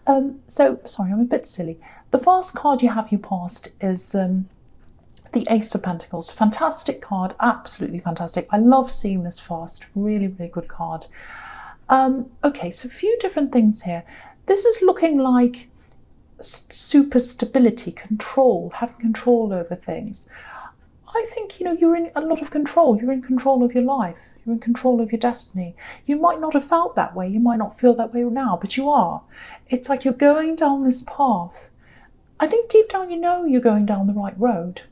So, sorry, I'm a bit silly. The first card you have you passed is the Ace of Pentacles. Fantastic card, absolutely fantastic. I love seeing this fast. Really, really good card. Okay, so a few different things here. This is looking like super stability, control, having control over things. I think, you're in a lot of control. You're in control of your life. You're in control of your destiny. You might not have felt that way. You might not feel that way now, but you are. It's like you're going down this path. I think deep down you're going down the right road.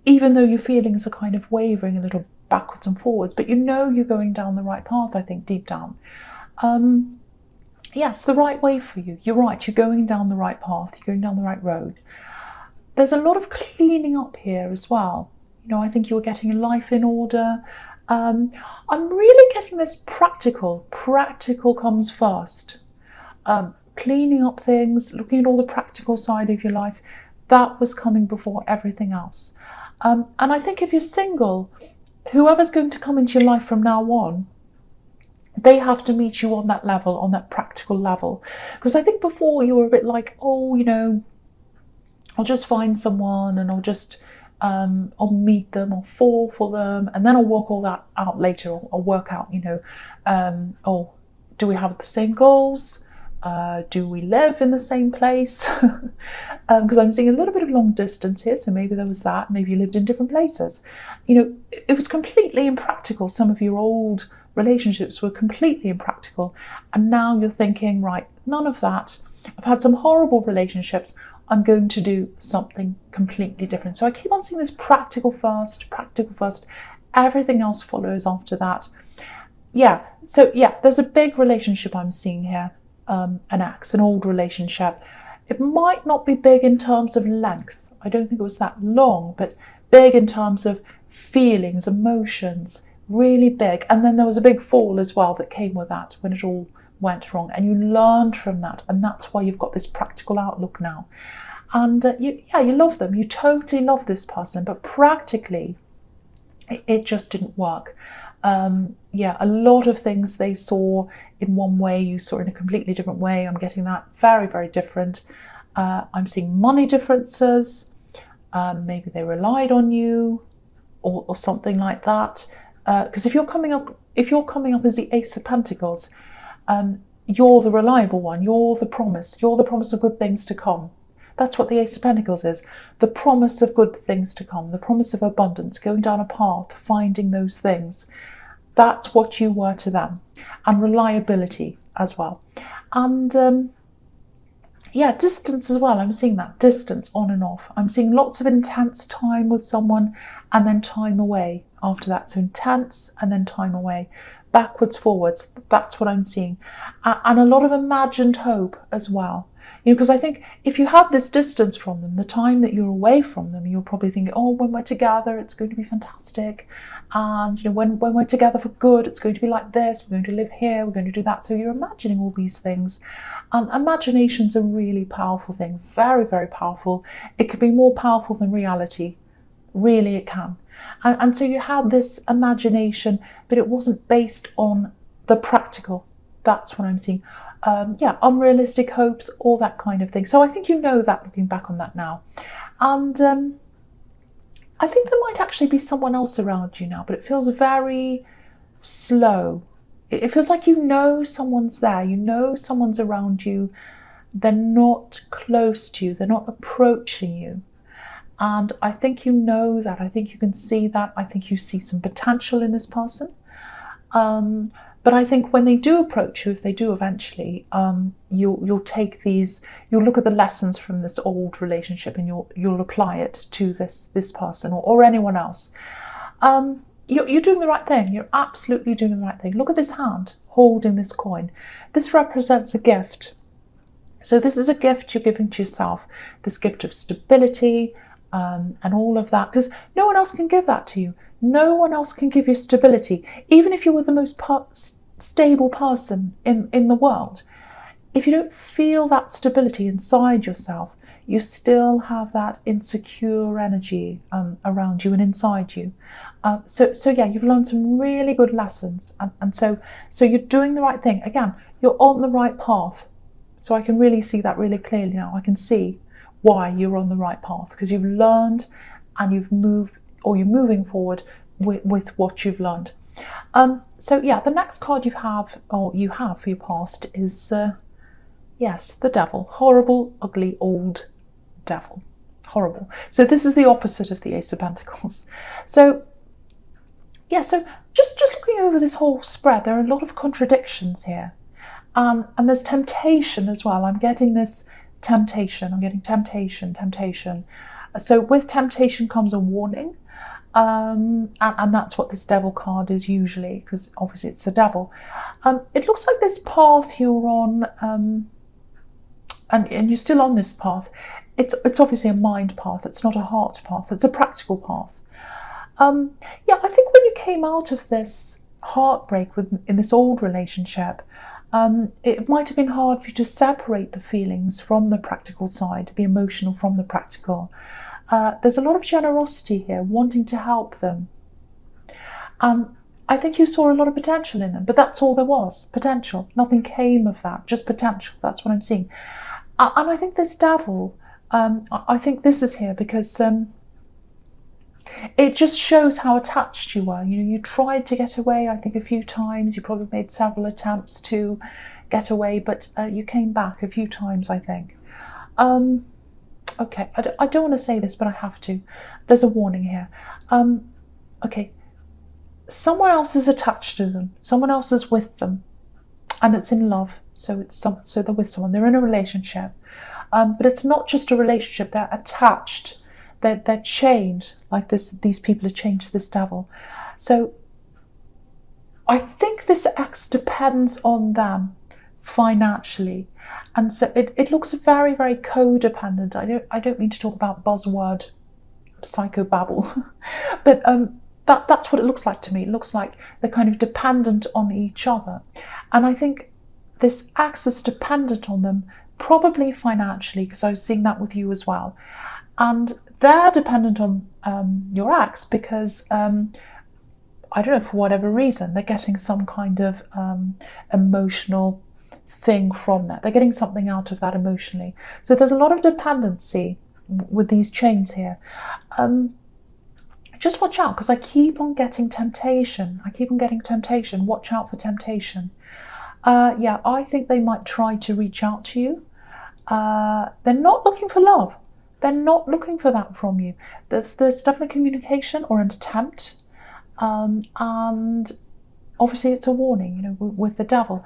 Even though your feelings are kind of wavering a little backwards and forwards, but you're going down the right path, I think, deep down. Yeah, it's the right way for you. You're right. You're going down the right path. You're going down the right road. There's a lot of cleaning up here as well. I think you're getting your life in order. I'm really getting this practical. Practical comes first. Cleaning up things, looking at all the practical side of your life, that was coming before everything else. And I think if you're single, whoever's going to come into your life from now on, they have to meet you on that level, on that practical level. Because I think before you were a bit like, I'll just find someone and I'll meet them, I'll fall for them, and then I'll work all that out later. I'll work out, do we have the same goals? Do we live in the same place? Because I'm seeing a little bit of long distance here, so maybe there was that. Maybe you lived in different places. It was completely impractical. Some of your old relationships were completely impractical. And now you're thinking, right, none of that. I've had some horrible relationships. I'm going to do something completely different. So I keep on seeing this practical first. Everything else follows after that. There's a big relationship I'm seeing here, an ex, an old relationship. It might not be big in terms of length. I don't think it was that long, but big in terms of feelings, emotions, really big. And then there was a big fall as well that came with that when it all went wrong, and you learned from that, and that's why you've got this practical outlook now. And you love them, you totally love this person, but practically it just didn't work. A lot of things they saw in one way, you saw in a completely different way. I'm getting that very, very different. I'm seeing money differences. Maybe they relied on you or something like that, because if you're coming up as the Ace of Pentacles, you're the reliable one, you're the promise of good things to come. That's what the Ace of Pentacles is, the promise of good things to come, the promise of abundance, going down a path, finding those things. That's what you were to them, and reliability as well. And distance as well. I'm seeing that distance on and off. I'm seeing lots of intense time with someone and then time away after that. So intense and then time away. Backwards, forwards, that's what I'm seeing. And a lot of imagined hope as well. Because I think if you had this distance from them, the time that you're away from them, you're probably thinking, when we're together, it's going to be fantastic. And when we're together for good, it's going to be like this. We're going to live here, we're going to do that. So you're imagining all these things. And imagination's a really powerful thing, very, very powerful. It can be more powerful than reality. Really, it can. And so you had this imagination, but it wasn't based on the practical. That's what I'm seeing. Unrealistic hopes, all that kind of thing. So I think that looking back on that now. And I think there might actually be someone else around you now, but it feels very slow. It feels like someone's there, someone's around you. They're not close to you, they're not approaching you. And I think that. I think you can see that. I think you see some potential in this person. But I think when they do approach you, if they do eventually, you'll take these, you'll look at the lessons from this old relationship and you'll apply it to this person or anyone else. You're doing the right thing. You're absolutely doing the right thing. Look at this hand holding this coin. This represents a gift. So this is a gift you're giving to yourself, this gift of stability, and all of that, because no one else can give that to you. No one else can give you stability, even if you were the most stable person in the world. If you don't feel that stability inside yourself, you still have that insecure energy around you and inside you. So you've learned some really good lessons, and so you're doing the right thing. Again, you're on the right path. So I can really see that really clearly now. I can see why you're on the right path, because you've learned and you've moved, or you're moving forward with what you've learned. So yeah, the next card you have for your past is, yes, the devil. Horrible, ugly, old devil. Horrible. So this is the opposite of the Ace of Pentacles. So yeah, so just looking over this whole spread, there are a lot of contradictions here. And there's temptation as well. I'm getting this temptation. I'm getting temptation. So with temptation comes a warning. And that's what this devil card is usually, because obviously it's the devil. It looks like this path you're on, and you're still on this path. It's obviously a mind path. It's not a heart path. It's a practical path. Yeah, I think when you came out of this heartbreak in this old relationship, it might have been hard for you to separate the feelings from the practical side, the emotional from the practical. There's a lot of generosity here, wanting to help them. I think you saw a lot of potential in them, but that's all there was, potential. Nothing came of that, just potential. That's what I'm seeing. And I think this devil, I think this is here because it just shows how attached you were. You know, you tried to get away, I think, a few times. You probably made several attempts to get away, but you came back a few times, I think. Okay, I don't want to say this, but I have to. There's a warning here. Okay, someone else is attached to them. Someone else is with them, and it's in love. So so they're with someone. They're in a relationship, but it's not just a relationship. They're attached. They're chained like this. These people are chained to this devil. So I think this ex depends on them financially, and so it looks very, very codependent. I don't mean to talk about buzzword psychobabble, but that's what it looks like to me. It looks like they're kind of dependent on each other, and I think this ex is dependent on them, probably financially, because I was seeing that with you as well, and they're dependent on your ex because I don't know, for whatever reason, they're getting some kind of emotional thing from that. They're getting something out of that emotionally. So there's a lot of dependency with these chains here. Just watch out, because I keep on getting temptation. Watch out for temptation. Yeah, I think they might try to reach out to you. They're not looking for love. They're not looking for that from you. There's definitely communication or an attempt. And obviously it's a warning, you know, with the devil.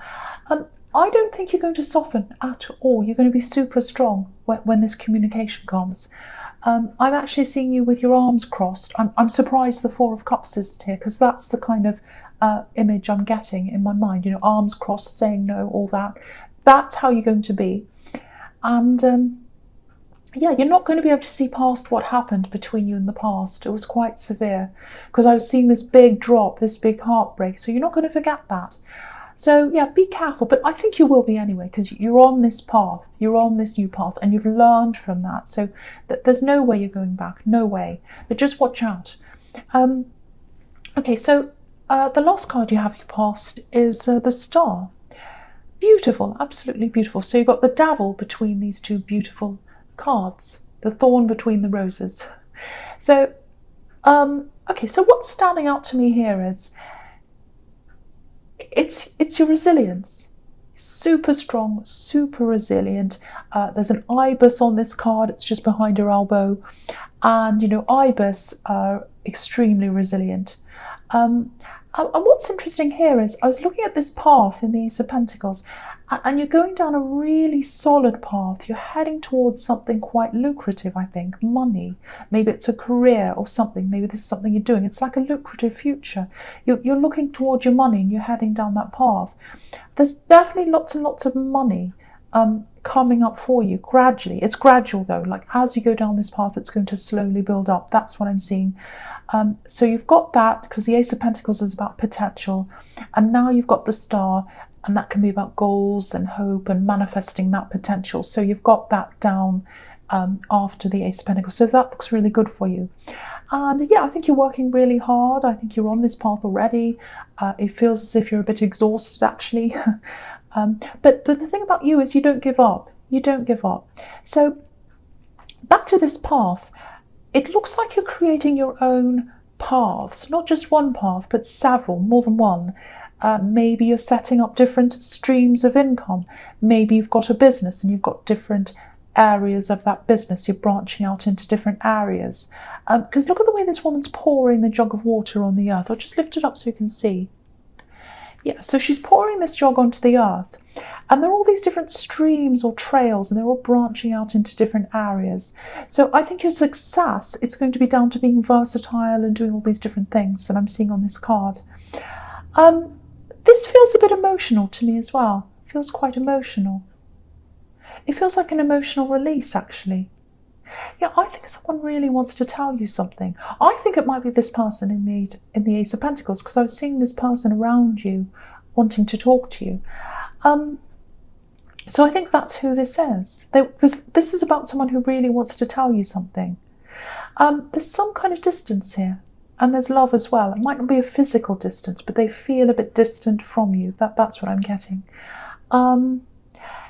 I don't think you're going to soften at all. You're going to be super strong when this communication comes. I'm actually seeing you with your arms crossed. I'm surprised the Four of Cups is here, because that's the kind of image I'm getting in my mind. You know, arms crossed, saying no, all that. That's how you're going to be. And yeah, you're not going to be able to see past what happened between you in the past. It was quite severe, because I was seeing this big drop, this big heartbreak. So you're not going to forget that. So yeah, be careful, but I think you will be anyway, because you're on this path, you're on this new path, and you've learned from that. So there's no way you're going back, no way. But just watch out. Okay, so the last card you have your past is the Star. Beautiful, absolutely beautiful. So you've got the devil between these two beautiful cards, the thorn between the roses. So, okay, so what's standing out to me here is it's your resilience. Super strong, super resilient. There's an ibis on this card. It's just behind your elbow, and you know, ibis are extremely resilient. And what's interesting here is I was looking at this path in the Ace of Pentacles, and you're going down a really solid path. You're heading towards something quite lucrative, I think, money. Maybe it's a career or something. Maybe this is something you're doing. It's like a lucrative future. You're looking towards your money and you're heading down that path. There's definitely lots and lots of money coming up for you gradually. It's gradual though, like as you go down this path, it's going to slowly build up. That's what I'm seeing. So you've got that, because the Ace of Pentacles is about potential, and now you've got the Star, and that can be about goals and hope and manifesting that potential. So you've got that down after the Ace of Pentacles. So that looks really good for you. And yeah, I think you're working really hard. I think you're on this path already. It feels as if you're a bit exhausted actually. But the thing about you is you don't give up. You don't give up. So back to this path, it looks like you're creating your own paths, not just one path, but several, more than one. Maybe you're setting up different streams of income. Maybe you've got a business and you've got different areas of that business. You're branching out into different areas. Because look at the way this woman's pouring the jug of water on the earth. I'll just lift it up so you can see. Yeah, so she's pouring this jug onto the earth. And there are all these different streams or trails, and they're all branching out into different areas. So I think your success, it's going to be down to being versatile and doing all these different things that I'm seeing on this card. This feels a bit emotional to me as well. It feels quite emotional. It feels like an emotional release, actually. Yeah, I think someone really wants to tell you something. I think it might be this person in the Ace of Pentacles, because I was seeing this person around you wanting to talk to you. So I think that's who this is. Because this is about someone who really wants to tell you something. There's some kind of distance here. And there's love as well. It might not be a physical distance, but they feel a bit distant from you. That's what I'm getting.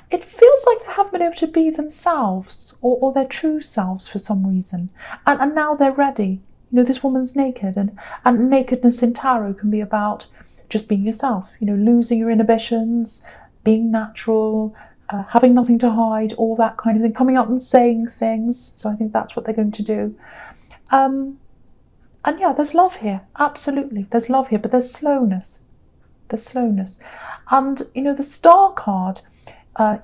It feels like they haven't been able to be themselves or their true selves for some reason. And now they're ready. You know, this woman's naked. And nakedness in tarot can be about just being yourself. You know, losing your inhibitions, being natural, having nothing to hide, all that kind of thing. Coming up and saying things. So I think that's what they're going to do. And yeah, there's love here. Absolutely. There's love here, but there's slowness. There's slowness. And, you know, the Star card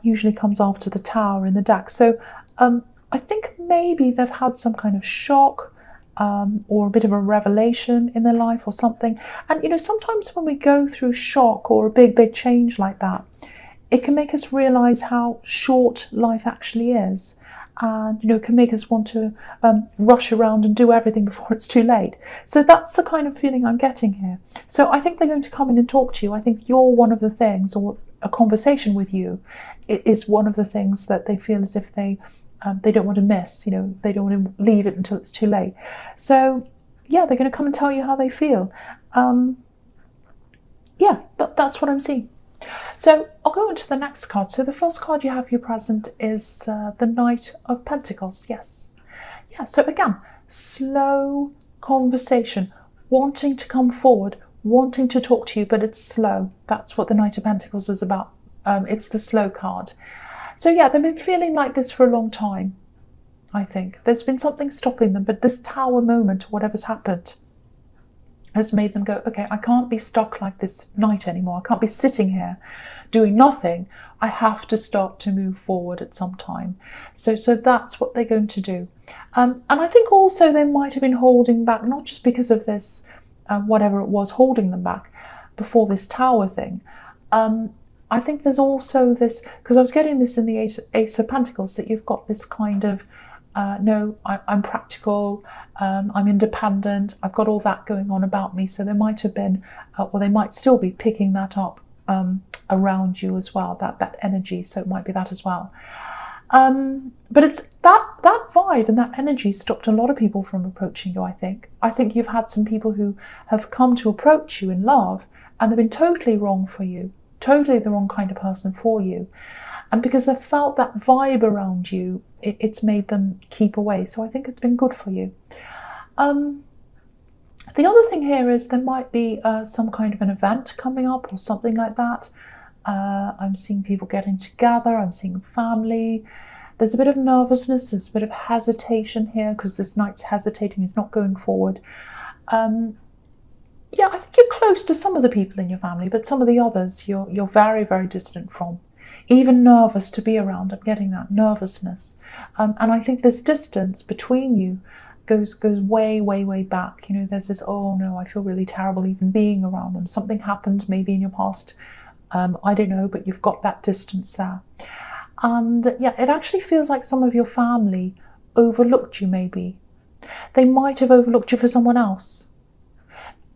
usually comes after the Tower in the deck. So I think maybe they've had some kind of shock or a bit of a revelation in their life or something. And, you know, sometimes when we go through shock or a big change like that, it can make us realise how short life actually is. And, you know, can make us want to rush around and do everything before it's too late. So that's the kind of feeling I'm getting here. So I think they're going to come in and talk to you. I think you're one of the things, or a conversation with you is one of the things that they feel as if they don't want to miss. You know, they don't want to leave it until it's too late. So yeah, they're going to come and tell you how they feel. Yeah, that's what I'm seeing. So I'll go into the next card. So the first card you have here present is the Knight of Pentacles. Yes. Yeah, so again, slow conversation, wanting to come forward, wanting to talk to you, but it's slow. That's what the Knight of Pentacles is about. It's the slow card. So yeah, they've been feeling like this for a long time, I think. There's been something stopping them, but this Tower moment, whatever's happened, has made them go, okay, I can't be stuck like this night anymore. I can't be sitting here doing nothing. I have to start to move forward at some time. So that's what they're going to do. And I think also they might have been holding back, not just because of this, whatever it was holding them back before this Tower thing. I think there's also this, because I was getting this in the Ace of Pentacles, that you've got this kind of, no, I'm practical, I'm independent, I've got all that going on about me. So there might have been, or they might still be picking that up around you as well, that energy. So it might be that as well. But it's that vibe and that energy stopped a lot of people from approaching you, I think. I think you've had some people who have come to approach you in love and they've been totally wrong for you, totally the wrong kind of person for you. And because they've felt that vibe around you, it's made them keep away. So I think it's been good for you. The other thing here is there might be some kind of an event coming up or something like that. I'm seeing people getting together. I'm seeing family. There's a bit of nervousness. There's a bit of hesitation here because this knight's hesitating. He's not going forward. Yeah, I think you're close to some of the people in your family, but some of the others you're very, very distant from. Even nervous to be around. I'm getting that nervousness. And I think this distance between you goes way, way, way back. You know, there's this, oh no, I feel really terrible even being around them. Something happened maybe in your past. I don't know, but you've got that distance there. And yeah, it actually feels like some of your family overlooked you maybe. They might have overlooked you for someone else.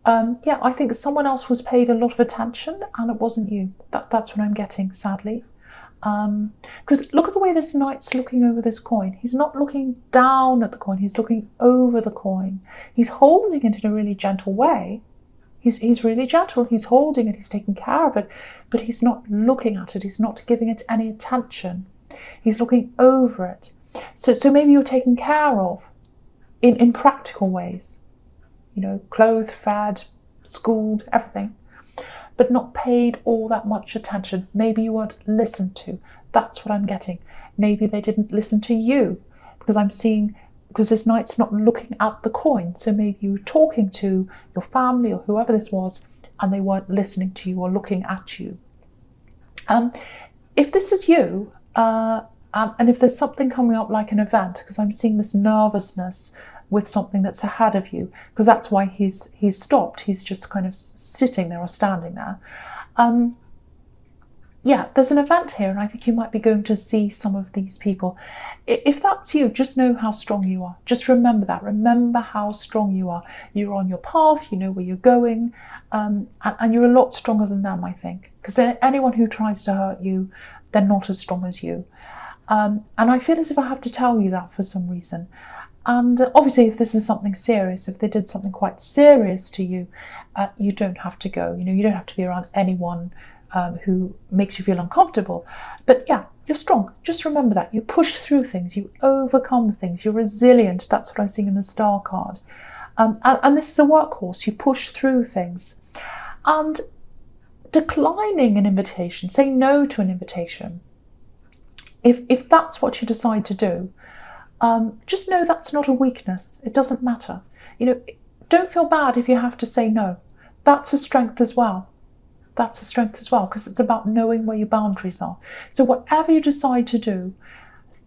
Yeah, I think someone else was paid a lot of attention and it wasn't you. That's what I'm getting, sadly. Because look at the way this knight's looking over this coin. He's not looking down at the coin, he's looking over the coin. He's holding it in a really gentle way. He's really gentle, he's holding it, he's taking care of it, but he's not looking at it, he's not giving it any attention. He's looking over it. So maybe you're taken care of in practical ways, clothed, fed, schooled, everything, but not paid all that much attention. Maybe you weren't listened to. That's what I'm getting. Maybe they didn't listen to you, because this knight's not looking at the coin. So maybe you were talking to your family or whoever this was, and they weren't listening to you or looking at you. If this is you, and if there's something coming up like an event, because I'm seeing this nervousness with something that's ahead of you, because that's why he's stopped. He's just kind of sitting there or standing there. Yeah, there's an event here, and I think you might be going to see some of these people. If that's you, just know how strong you are. Just remember that. Remember how strong you are. You're on your path, you know where you're going, and you're a lot stronger than them, I think. Because anyone who tries to hurt you, they're not as strong as you. And I feel as if I have to tell you that for some reason. And obviously, if this is something serious, if they did something quite serious to you, you don't have to go. You don't have to be around anyone who makes you feel uncomfortable. But yeah, you're strong. Just remember that. You push through things. You overcome things. You're resilient. That's what I'm seeing in the star card. And this is a workhorse. You push through things. And declining an invitation, saying no to an invitation, if that's what you decide to do, just know that's not a weakness. It doesn't matter. Don't feel bad if you have to say no. That's a strength as well. That's a strength as well, because it's about knowing where your boundaries are. So whatever you decide to do,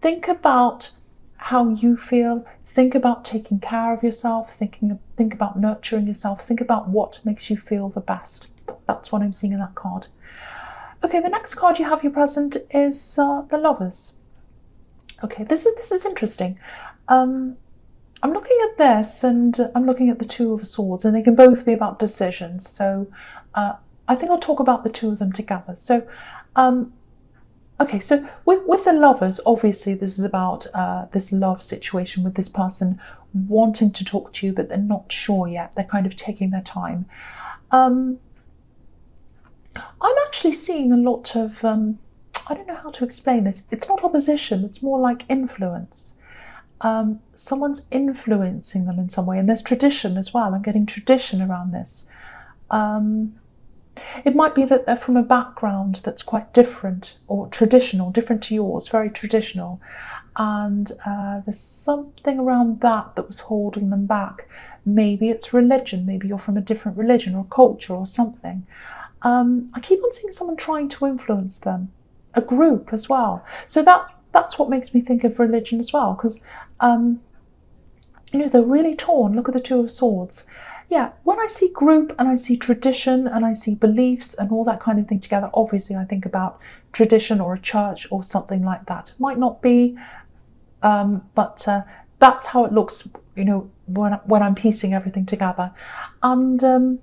think about how you feel. Think about taking care of yourself. Think about nurturing yourself. Think about what makes you feel the best. That's what I'm seeing in that card. Okay, the next card you have here present is the Lovers. Okay, this is interesting. I'm looking at this, and I'm looking at the Two of Swords, and they can both be about decisions. So I think I'll talk about the two of them together. So, okay, so with the Lovers, obviously this is about this love situation with this person wanting to talk to you, but they're not sure yet. They're kind of taking their time. I'm actually seeing a lot of, I don't know how to explain this. It's not opposition, it's more like influence. Someone's influencing them in some way, and there's tradition as well. I'm getting tradition around this. It might be that they're from a background that's quite different or traditional, different to yours, very traditional. And there's something around that was holding them back. Maybe it's religion. Maybe you're from a different religion or culture or something. I keep on seeing someone trying to influence them, a group as well. So that's what makes me think of religion as well, because they're really torn. Look at the Two of Swords. Yeah, when I see group and I see tradition and I see beliefs and all that kind of thing together, obviously I think about tradition or a church or something like that. It might not be, but that's how it looks, when I'm piecing everything together. And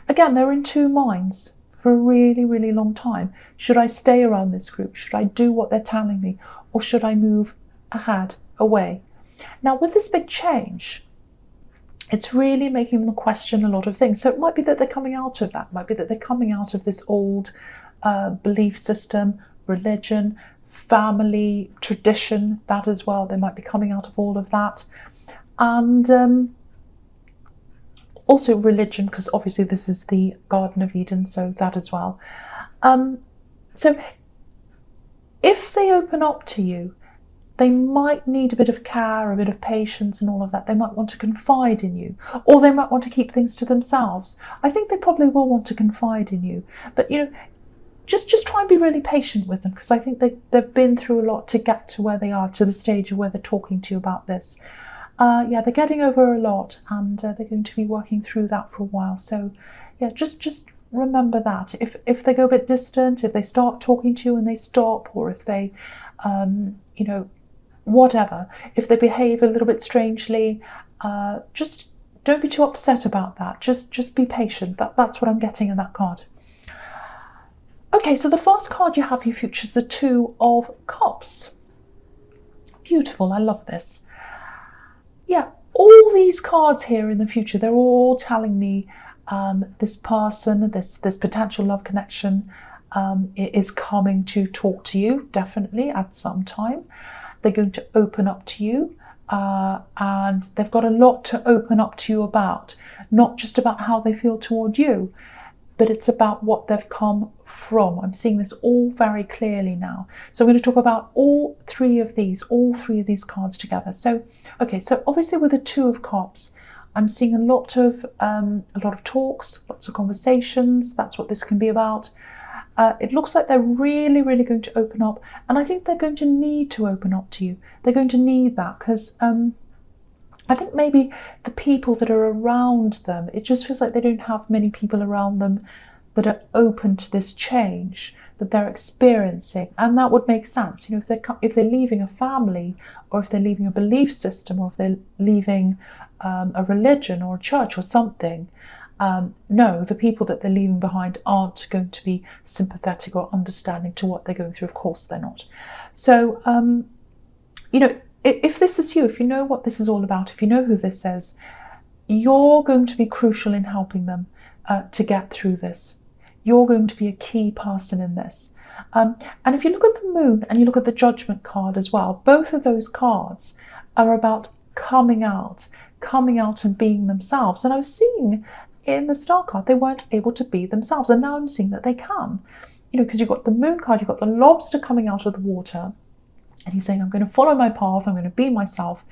again, they're in two minds for a really, really long time. Should I stay around this group? Should I do what they're telling me? Or should I move ahead, away? Now, with this big change, it's really making them question a lot of things. So it might be that they're coming out of that. It might be that they're coming out of this old belief system, religion, family, tradition, that as well. They might be coming out of all of that. And also religion, because obviously this is the Garden of Eden, so that as well. So if they open up to you, they might need a bit of care, a bit of patience and all of that. They might want to confide in you, or they might want to keep things to themselves. I think they probably will want to confide in you. But, just try and be really patient with them, because I think they've been through a lot to get to where they are, to the stage of where they're talking to you about this. Yeah, they're getting over a lot, and they're going to be working through that for a while. So, yeah, just remember that. If they go a bit distant, if they start talking to you and they stop, or if they, whatever, if they behave a little bit strangely, just don't be too upset about that. Just be patient. That's what I'm getting in that card. Okay, so the first card you have here features the Two of Cups. Beautiful, I love this. Yeah, all these cards here in the future, they're all telling me this person, this potential love connection is coming to talk to you, definitely, at some time. They're going to open up to you, and they've got a lot to open up to you about. Not just about how they feel toward you, but it's about what they've come from. I'm seeing this all very clearly now. So I'm going to talk about all three of these cards together. So, okay, so obviously with the Two of Cups, I'm seeing a lot of talks, lots of conversations. That's what this can be about. It looks like they're really, really going to open up, and I think they're going to need to open up to you. They're going to need that because I think maybe the people that are around them, it just feels like they don't have many people around them that are open to this change that they're experiencing, and that would make sense. You know, if they're leaving a family, or if they're leaving a belief system, or if they're leaving a religion or a church or something. No, the people that they're leaving behind aren't going to be sympathetic or understanding to what they're going through. Of course they're not. So, you know, if this is you, if you know what this is all about, if you know who this is, you're going to be crucial in helping them to get through this. You're going to be a key person in this. And if you look at the Moon and you look at the Judgment card as well, both of those cards are about coming out and being themselves. And I was seeing in the Star card, they weren't able to be themselves. And now I'm seeing that they can. You know, because you've got the Moon card, you've got the lobster coming out of the water. And he's saying, I'm going to follow my path, I'm going to be myself.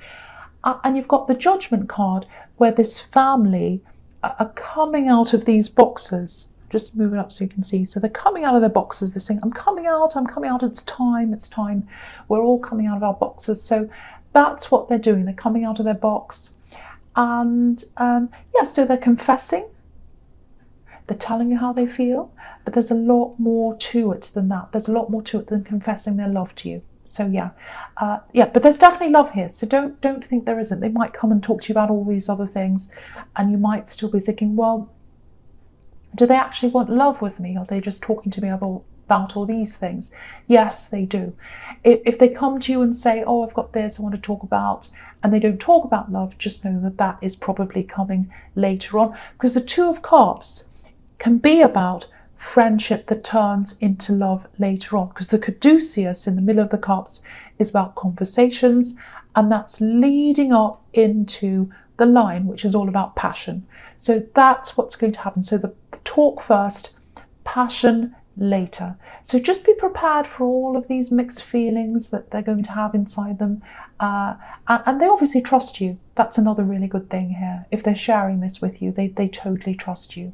And you've got the Judgment card, where this family are coming out of these boxes. Just move it up so you can see. So they're coming out of their boxes. They're saying, I'm coming out, it's time. We're all coming out of our boxes. So that's what they're doing. They're coming out of their box. And so they're confessing, they're telling you how they feel, but there's a lot more to it than that. There's a lot more to it than confessing their love to you. So but there's definitely love here. So don't think there isn't. They might come and talk to you about all these other things, and you might still be thinking, well, do they actually want love with me? Are they just talking to me about all these things? Yes, they do. If they come to you and say, oh, I've got this I want to talk about, and they don't talk about love, just know that that is probably coming later on, because the Two of Cups can be about friendship that turns into love later on, because the caduceus in the middle of the cups is about conversations, and that's leading up into the line, which is all about passion. So that's what's going to happen. So the talk first, passion later. So just be prepared for all of these mixed feelings that they're going to have inside them, and they obviously trust you. That's another really good thing here. If they're sharing this with you, they totally trust you.